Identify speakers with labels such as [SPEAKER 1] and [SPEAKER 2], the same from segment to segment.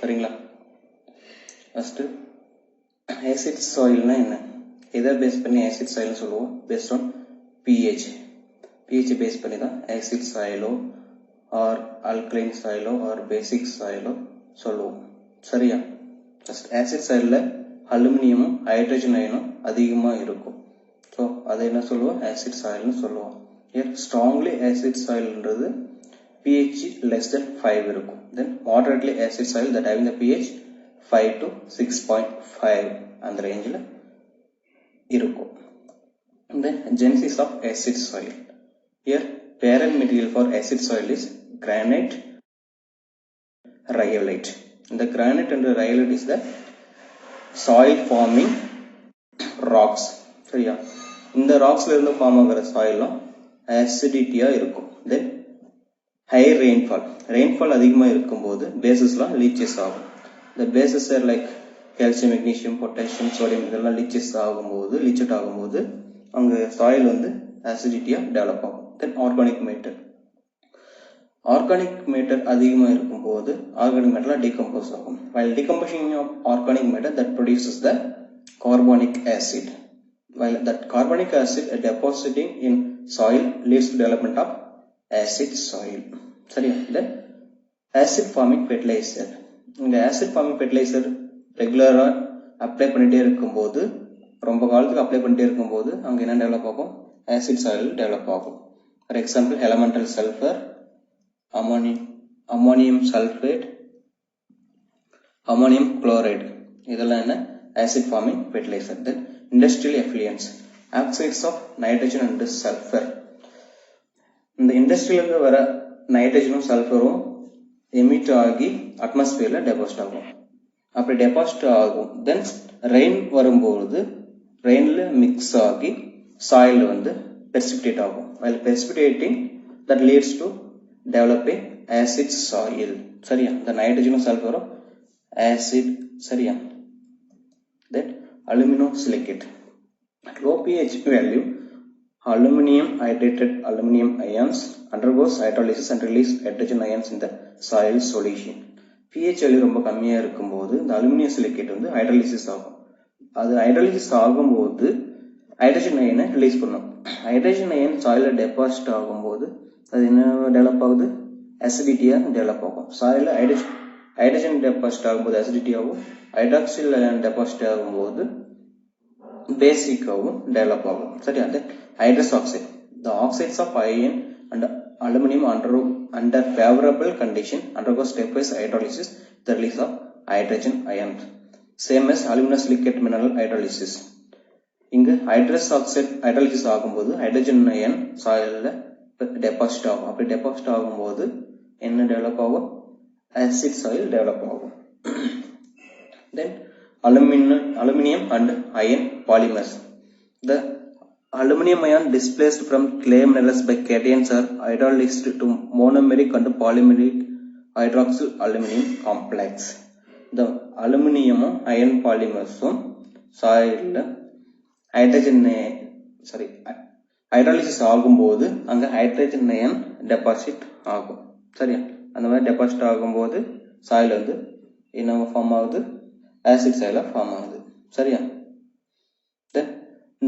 [SPEAKER 1] சரிங்களா? First acid சாயில்னா என்ன? எதை பேஸ் பண்ணி ஆசிட் சாயில் சொல்லுவோம்? பேஸ்ட் ஆன் பிஹெச் பேஸ் பண்ணி தான் ஆசிட் சாயிலோ ஆர் ஆல்கலைன் சாயிலோ ஆர் பேசிக் சாயிலோ சொல்லுவோம். சரியா? ஃபர்ஸ்ட் ஆசிட் சாயில்ல அலுமினியமும் ஹைட்ரஜன் அயனும் அதிகமா இருக்கும். ஸோ அதை என்ன சொல்லுவோம்? ஆசிட் சாயில்னு சொல்லுவோம். ஸ்ட்ராங்லி ஆசிட் சாயில்ன்றது pH less than 5 இருக்கும். Then moderately acid soil that having the pH 5 to 6.5 அந்த ரேஞ்சில் இருக்கும். Then genesis of acid soil. Here parent material for acid soil is granite, rhyolite. The granite and the rhyolite is the soil forming rocks. சரியா? இந்த ராக்ஸ்ல இருந்து form ஆகிற சாயிலும் acidity-ஆ இருக்கும். Then high rainfall அதிகமாக இருக்கும்போது பேசஸ்லாம் லீச்சஸ் ஆகும். இந்த bases like calcium, magnesium, potassium, sodium இதெல்லாம் லீச்சட் ஆகும்போது அங்கே சாயில் வந்து ஆசிடிட்டியாக டெவலப் ஆகும். தென் ஆர்கானிக் மேட்டர் அதிகமாக இருக்கும்போது ஆர்கானிக் மேட்டர்லாம் டீகம்போஸ் ஆகும். while decomposition of organic matter that produces the carbonic acid. while that carbonic acid depositing in soil leads to development of acid soil. சரியா? இந்த ஆசிட் ஃபார்மிங் ஃபெர்டிலைசர், இந்த acid forming fertiliser ரெகுலரா apply பண்ணிட்டே இருக்கும்போது, ரொம்ப காலத்துக்கு apply பண்ணிட்டே இருக்கும்போது அங்க என்ன டெவலப் ஆகும்? ஆசிட் சாயில் டெவலப் ஆகும். For example elemental sulphur, ammonium sulphate, ammonium chloride இதெல்லாம் என்ன? Acid forming fertiliser. Then industrial effluents, oxides of nitrogen and sulphur. இந்த இண்டஸ்ட்ரியிலிருந்து வர நைட்ரஜனும் சல்ஃபரும் எமிட் ஆகி அட்மாஸ்பியர்ல டெபாசிட் ஆகும். அப்படி டெபாசிட் ஆகும். தென் ரெயின் வரும்போது ரெயின்ல மிக்ஸ் ஆகி சாயில் வந்து precipitate ஆகும். while precipitating that leads to developing acid soil. சரியா? இந்த நைட்ரஜனும் சல்ஃபரும் ஆசிட். சரியா? then aluminosilicate, at low pH value aluminum hydrated aluminum ions undergoes hydrolysis and release hydrogen ions in the soil solution. pH value ரொம்ப கம்மியா இருக்கும்போது இந்த aluminium silicate வந்து hydrolysis ஆகும். அது ஹைட்ரோலிசிஸ் ஆகும்போது ஹைட்ரஜன் அயனை ரிலீஸ் பண்ணும். ஹைட்ரஜன் அயன் சாயில டெபாசிட் ஆகும்போது அது என்ன டெவலப் ஆகுது? அசிடிட்டியா டெவலப் ஆகும். சாயில ஹைட்ரஜன் டெபாசிட் ஆகும்போது அசிடிட்டி ஆகும். ஹைட்ராக்சில் அயன் டெபாசிட் ஆகும்போது பேசிக்காவும் டெவலப் ஆகும். சரியா? Hydrous oxide, the oxides of iron and aluminum under favorable condition undergo stepwise hydrolysis, the release of hydrogen ions, same as aluminosilicate mineral hydrolysis. இங்கு hydrous oxide hydrolysis ஆகும்போது hydrogen ion சாயில்ல deposit ஆகும். அப்படி deposit ஆகும்போது என்ன develop ஆகும்? Acid soil develop ஆகும். தென் aluminum and iron polymers. The aluminum ion displaced from clay minerals by cations are hydrolyzed to monomeric and polymeric hydroxyl aluminum complex. The aluminum iron polymers சாயில்ல hydrolysis ஆகும்போது அங்க hydrogen ion deposit ஆகும். சரியா? அந்த மாதிரி deposit ஆகும்போது soil வந்து என்ன ஃபார்ம் ஆகுது? ஆசிட் சாயிலா ஃபார்ம் ஆகுது. சரியா?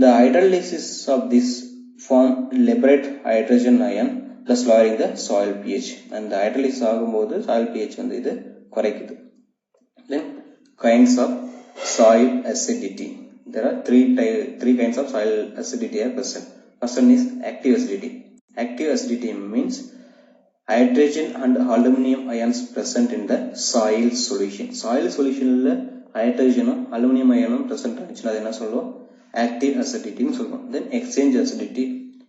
[SPEAKER 1] The hydrolysis of this form liberate hydrogen ion thus lowering the soil pH. அந்த hydrolysis ஆகும்போது soil pH வந்து இது குறைக்குது. Then kinds of soil acidity. There are three kinds of soil acidity are present. First one is active acidity. Active acidity means hydrogen and aluminum ions present in the soil solution. Soil solution ல ஹைட்ரஜனும் aluminium அயனும் present ஆச்சுன்னா அது என்ன சொல்லுவோம்? active acidity ன்னு சொல்லுவோம். Then exchange acidity,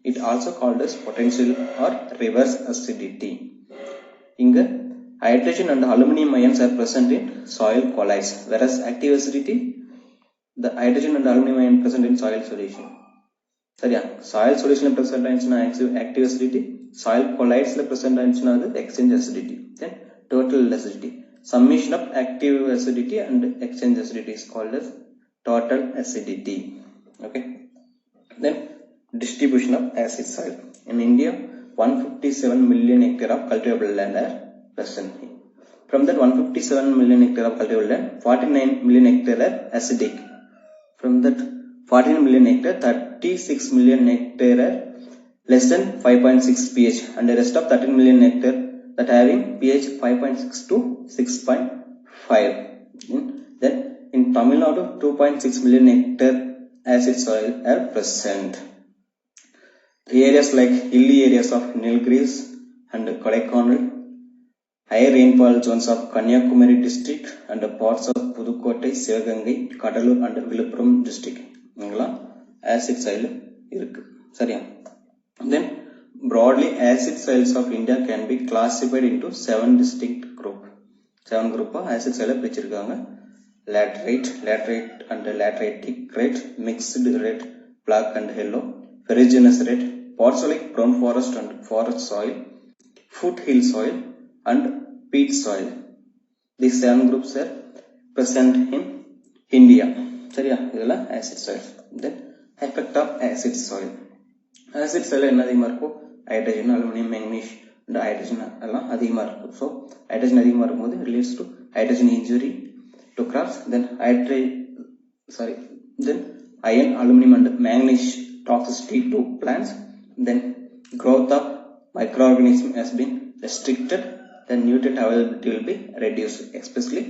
[SPEAKER 1] it also called as potential or reverse acidity. இங்க hydrogen and aluminum ions are present in soil colloids, whereas active acidity, the hydrogen and aluminum ion present in soil solution. சரியா? soil solution present ஆச்சுன்னா active acidity, soil colloids present ஆச்சுன்னா அது exchange acidity. Then total acidity, summation of active acidity and exchange acidity is called as total acidity. Okay. Then distribution of acid soil. In India, 157 million hectares of cultivable land are present. From that 157 million hectare of cultivable land, 49 million hectare are acidic. From that 14 million hectare, 36 million hectare are less than 5.6 pH, and the rest of 13 million hectare that having pH 5.6 to 6.5. Then in Tamil Nadu, 2.6 million hectare acid soil are present. The areas like hilly areas of Nilgiris and Kodaikanal, high rainfall zones of Kanyakumari district and parts of Pudukkottai, Sivagangai, Kadalur and Viluppuram district. Acid soil irukku. சரியா? Then broadly acid soils of India can be classified into 7 distinct group. 7 group of acid soil பிரிச்சிருக்காங்க. Laterite and lateritic red, mixed red, black and yellow, ferruginous red, parts like brown forest and forest soil, foothill soil and peat soil. These 7 groups are present in India. சரியா? இதெல்லாம் acid soil. Then effect of acid soil. Acid soil என்ன அதிகமா இருக்கும்? Hydrogen, aluminium, மேக்னீஷ் and hydrogen எல்லாம் அதிகமா இருக்கும். So hydrogen அதிகமா இருக்கும்போது it leads to hydrogen injury to crops. Then iron, aluminum and manganese toxicity to plants. Then growth of microorganism has been restricted. Then nutrient availability will be reduced, especially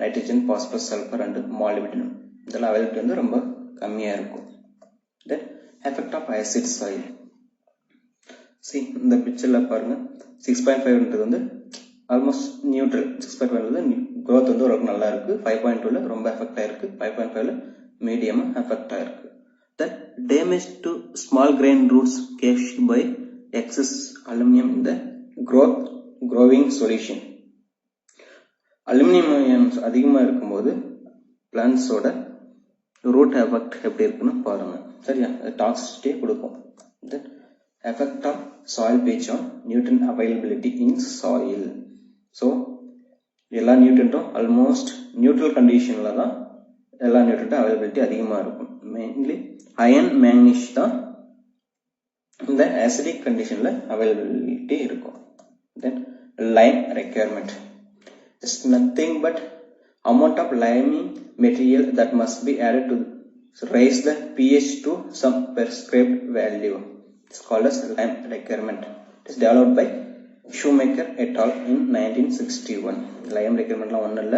[SPEAKER 1] nitrogen, phosphorus, sulfur and molybdenum. இதெல்லாம் availability வந்து ரொம்ப கம்மியா இருக்கும். Then effect of acid soil. See இந்த பிக்சர்ல பாருங்க, 6.5 வந்து almost neutral. 6.5 growth வந்து ரொம்ப நல்லா இருக்கு. 5.2 ரொம்ப எஃபெக்ட் ஆயிருக்கு. 5.5 மீடியம் எஃபெக்ட் ஆயிருக்கு. Then damage to small grain roots caused by excess aluminum in the growing solution. Aluminium அதிகமா இருக்கும்போது பிளான்ட்ஸோட ரூட் எஃபெக்ட் எப்படி இருக்குன்னு பாருங்க. சரியா? டாக்ஸிசிட்டி கொடுக்கும். Then effect of soil pH on nutrient availability in soil. So எல்லா நியூட்ரியன்ட்டும் almost neutral கண்டிஷன்ல தான் எல்லா நியூட்ரியன்ட்டும் அவைலபிலிட்டி அதிகமா இருக்கும். மெயின்லி அயன், மேக்னீஷ் தான் இந்த ஆசிடிக் கண்டிஷன்ல அவைலபிலிட்டி இருக்கும். Then lime requirement is nothing but amount of liming material that must be added to raise the pH to some prescribed value. It's called as lime requirement. It is developed by Shoemaker et al. In 1961. Lime requirement la ஒண்ணு இல்ல,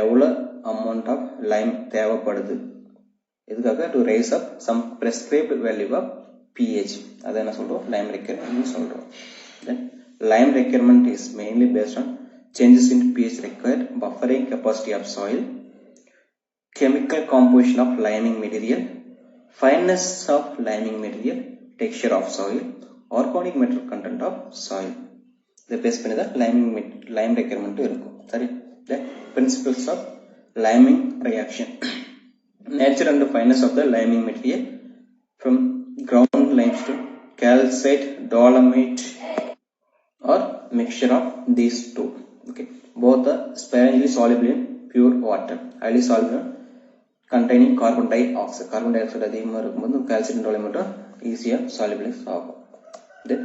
[SPEAKER 1] எவ்வளவு amount of lime தேவைப்படுது இதுக்காக to raise up some prescribed value of pH. அதை என்ன சொல்றோம்? lime requirement சொல்றோம். Then lime requirement is mainly based on changes in pH required, buffering capacity of soil, chemical composition of liming material, fineness of liming material, texture of soil, organic matter content of soil. The base பண்ணி தான் lime requirement இருக்கும். சரி? The principles of liming reaction. Nature and fineness of the liming material from ground limestone, calcite, dolomite or mixture of these two. Okay, both are sparingly soluble in pure water, highly soluble containing carbon dioxide. Carbon dioxide அதிகமா இருக்கும்போது calcite and dolomite easier solubilize ஆகும். Then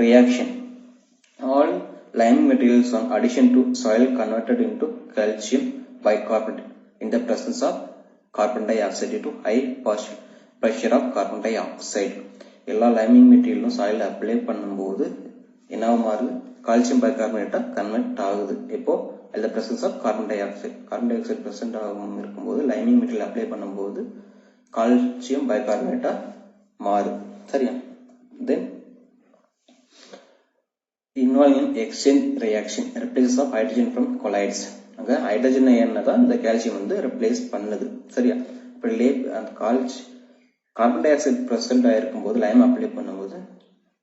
[SPEAKER 1] reaction. All liming materials on addition to soil converted into calcium bicarbonate in the presence of carbon dioxide due to high pressure of carbon dioxide. எல்லா liming மெட்டீரியலும் soil apply பண்ணும்போது என்ன மாறுது? Calcium பைகார்பனேட்டா convert ஆகுது. இப்போ இந்த presence of carbon dioxide present ஆகும் இருக்கும்போது லைமிங் மெட்டீரியல் அப்ளை பண்ணும்போது கால்சியம் பைகார்பனேட்டா மாறும். சரியா? Then involving exchange reaction, replaces of hydrogen from colloids. அங்க ஹைட்ரஜன் அயனை தான் இந்த கால்சியம் வந்து ரிப்ளேஸ் பண்ணுது. சரியா? இப்போ அந்த கார்பன் டை ஆக்சைடு பிரசன்ட் ஆயிருக்கும் போது லைம் அப்ளை பண்ணும்போது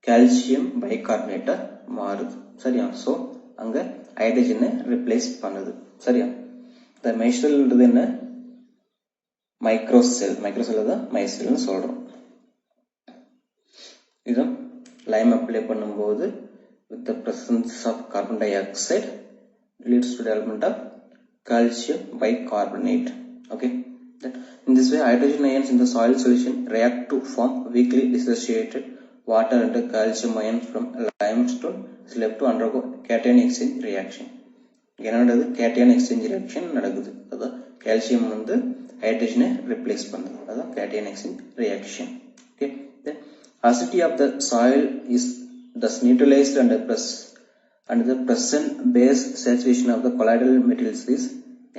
[SPEAKER 1] கால்சியம் பைகார்பனேட்டா மாறுது. சரியா? ஸோ அங்க ஹைட்ரஜனை ரிப்ளேஸ் பண்ணுது. சரியா? இந்த மைசெல்ன்றது என்ன? மைக்ரோசெல் தான் மைசெல்னு சொல்றோம். இது லைம் அப்ளை பண்ணும்போது with the presence of carbon dioxide leads to development of calcium bicarbonate. Okay, in this way hydrogen ions in the soil solution react to form weakly dissociated water and calcium ions from limestone is left to undergo cation exchange reaction. என்னது cation exchange reaction நடக்குது. அதான் calcium வந்து ஹைட்ரஜனை replace பண்ணுது. அதான் cation exchange reaction. Okay, then acidity of the soil is thus neutralized and the present base saturation of the colloidal materials is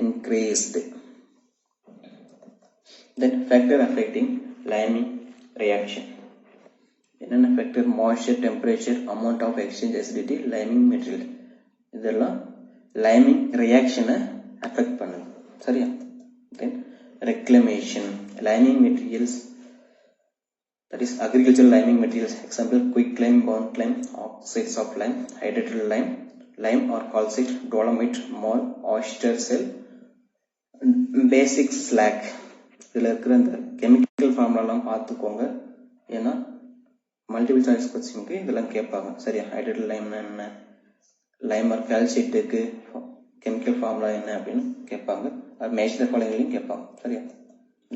[SPEAKER 1] increased. Then factor affecting liming reaction. என்னென்ன factor? Moisture, temperature, amount of exchange acidity, liming material. இதெல்லாம் liming ரியாக்ஷனை affect பண்ணுது. சரியா? Then reclamation. Liming materials, that is agricultural liming materials. Example: quick lime, burnt lime, oxides of lime, hydrated lime, lime or calcite, dolomite, mole, oyster shell, basic slag. இதில் இருக்கிற இந்த chemical ஃபார்முலாலாம் பார்த்துக்கோங்க. ஏன்னா multiple choice கொஸ்டினுக்கு இதெல்லாம் கேட்பாங்க. சரியா? Hydrated லைம்னா என்ன, லைம் ஆர் கால்சைட்டுக்கு கெமிக்கல் ஃபார்முலா என்ன அப்படின்னு கேட்பாங்க. மேட்ச் த ஃபாலோயிங்லையும் கேட்பாங்க. சரியா?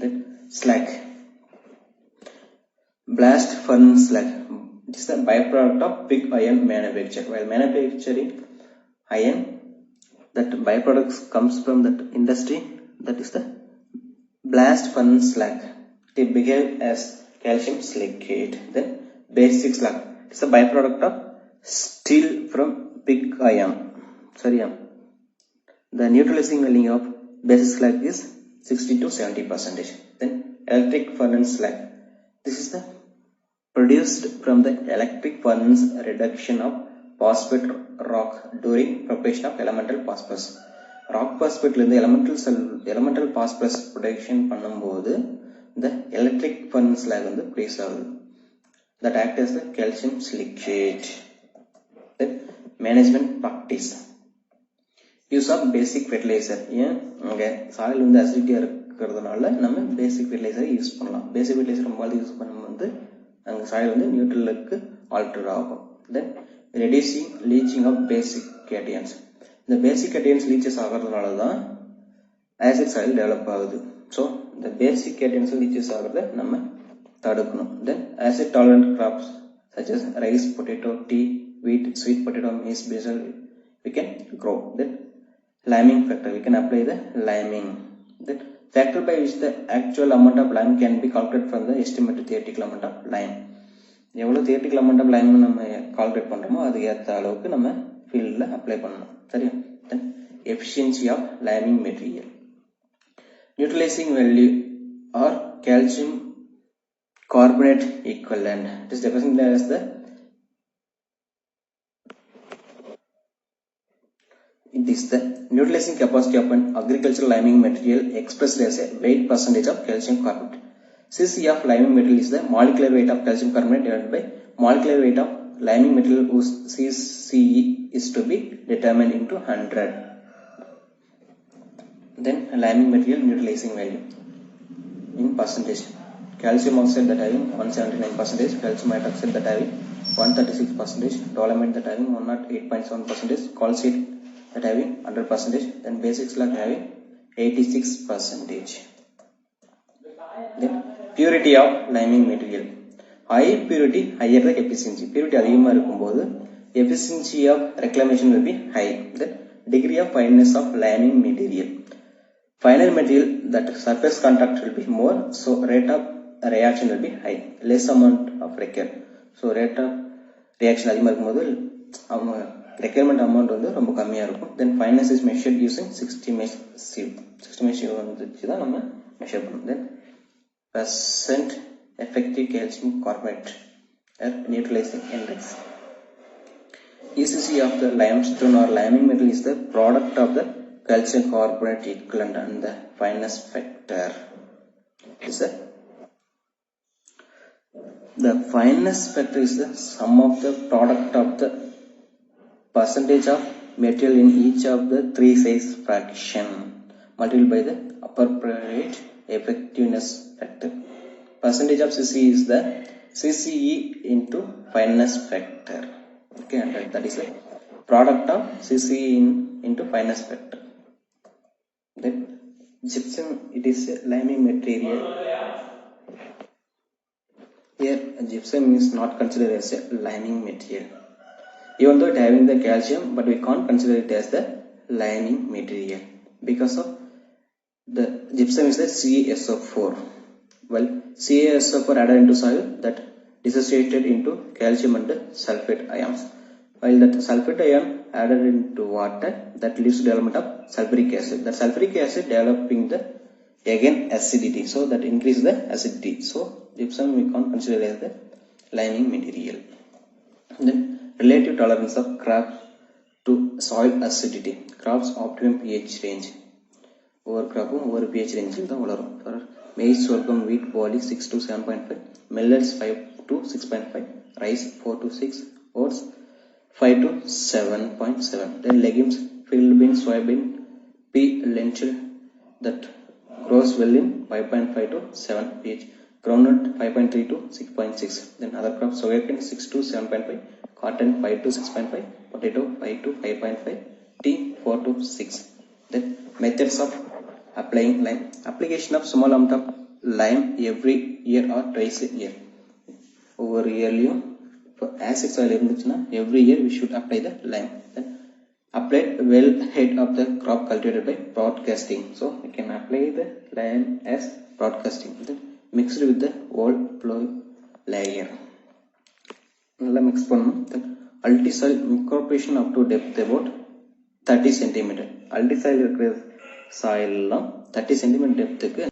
[SPEAKER 1] தென் slack. Blast furnace slag. It is the byproduct of pig iron manufacture. While manufacturing iron, that byproduct comes from that industry. That is the blast furnace slag. It behaves as calcium silicate. Then basic slag. It is a byproduct of steel from pig iron. Sorry. The neutralizing value of basic slag is 60 to 70%. Then electric furnace slag. This is the produced from the electric furnace reduction of phosphate rock during preparation of elemental phosphorus. Rock phosphate ல இருந்து elemental phosphorus production பண்ணும்போது the electric furnace slag வந்து produce ஆகுது. That act as the calcium silicate. Then management practice. Use of basic fertilizer. ஏன் அங்க soil வந்து அசிடிட்டியா இருக்கிறதுனால நம்ம பேசிக் ஃபெர்டிலைசரை யூஸ் பண்ணலாம். பேசிக் ஃபெர்டிலைசர் நம்ம யூஸ் பண்ணும்போது அங்கே சாயில் வந்து நியூட்ரலுக்கு ஆல்டர் ஆகும். Then reducing leaching of basic cations. இந்த பேசிக் கேட்டியன்ஸ் லீச்சஸ் ஆகிறதுனால தான் ஆசிட் சாயில் டெவலப் ஆகுது. ஸோ இந்த பேசிக் கேட்டியன்ஸ் லீச்சஸ் ஆகிறத நம்ம தடுக்கணும். Then acid tolerant crops such as rice, potato, tea, wheat, sweet potato, maize, basil we can grow. Then liming factor, we can apply the liming. Then factor by which the actual amount of lime can be calculated from the estimated theoretical amount of lime. எவ்வளவு theoretical amount of lime நம்ம calculate பண்றோமோ அது ஏற்ற அளவுக்கு நம்ம ஃபீல்ட்ல apply பண்ணணும். சரியா? Then efficiency of liming material. Neutralizing value or calcium carbonate equivalent. It is represented as the it is the neutralizing capacity of an agricultural liming material expressed as a weight percentage of calcium carbonate. Cc of liming material is the molecular weight of calcium carbonate divided by molecular weight of liming material whose CCE is to be determined into 100. Then liming material neutralizing value in percentage. Calcium oxide that having 179%, calcium hydroxide that having 136%, dolomite that having 108.7%, calcite that having 100%, then basic slag having 86%. Then purity of liming material. High purity, higher the efficiency. Purity அதிகமா இருக்கும்போது efficiency of reclamation will be high. The degree of fineness of liming material. Finer material, that surface contact will be more, so rate of reaction will be high. Less amount of required. So rate of reaction அதிகமா இருக்கும்போது requirement amount வந்து ரொம்ப கம்மியா இருக்கும். Then fineness is measured using 60 mesh sieve. 60 mesh sieve வந்துச்சு தான் நம்ம measure பண்ணணும். Then percent effective calcium carbonate at neutralizing index. ECC of the limestone or liming material is the product of the calcium carbonate equivalent and the fineness factor. Is the fineness factor is the sum of the product of the percentage of material in each of the three size fraction multiplied by the appropriate effectiveness factor. Percentage of CCE is the CCE into fineness factor. Okay, and that is the product of CCE into fineness factor. Then gypsum, it is a liming material. Here gypsum is not considered as a liming material. Even though it having the calcium, but we can't consider it as the lining material because of the gypsum is the CaSO4. Well, CaSO4 added into soil that dissociated into calcium and sulfate ions. While that sulfate ion added into water, that leads to development of sulfuric acid. That sulfuric acid developing the again acidity, so that increase the acidity. So gypsum we can consider as the lining material. And then relative tolerance of crop to soil acidity. Crops optimum pH range. Over crop over pH range தான் வளரும். For maize, sorghum, wheat, barley 6 to 7.5, millets 5 to 6.5, rice 4 to 6, oats 5 to 7.7. Then legumes, field beans, soybean, pea, lentil that grows well in 5.5 to 7 pH. Groundnut 5.3 to 6.6. Then other crops, soybean 6 to 7.5, cotton 5 to 6.5, potato 5 to 5.5, tea 4 to 6. Then methods of applying lime. Application of small amount of lime every year or twice a year. Over yearly for acid soil every year we should apply the lime. Then applied well ahead of the crop cultivated by broadcasting. So we can apply the lime as broadcasting. Then mixed with the old plough layer. நல்லா mix பண்ணணும். Then alti-soil incorporation up to depth about 30 cm. Alti-soil இருக்கிற soil 30 cm depth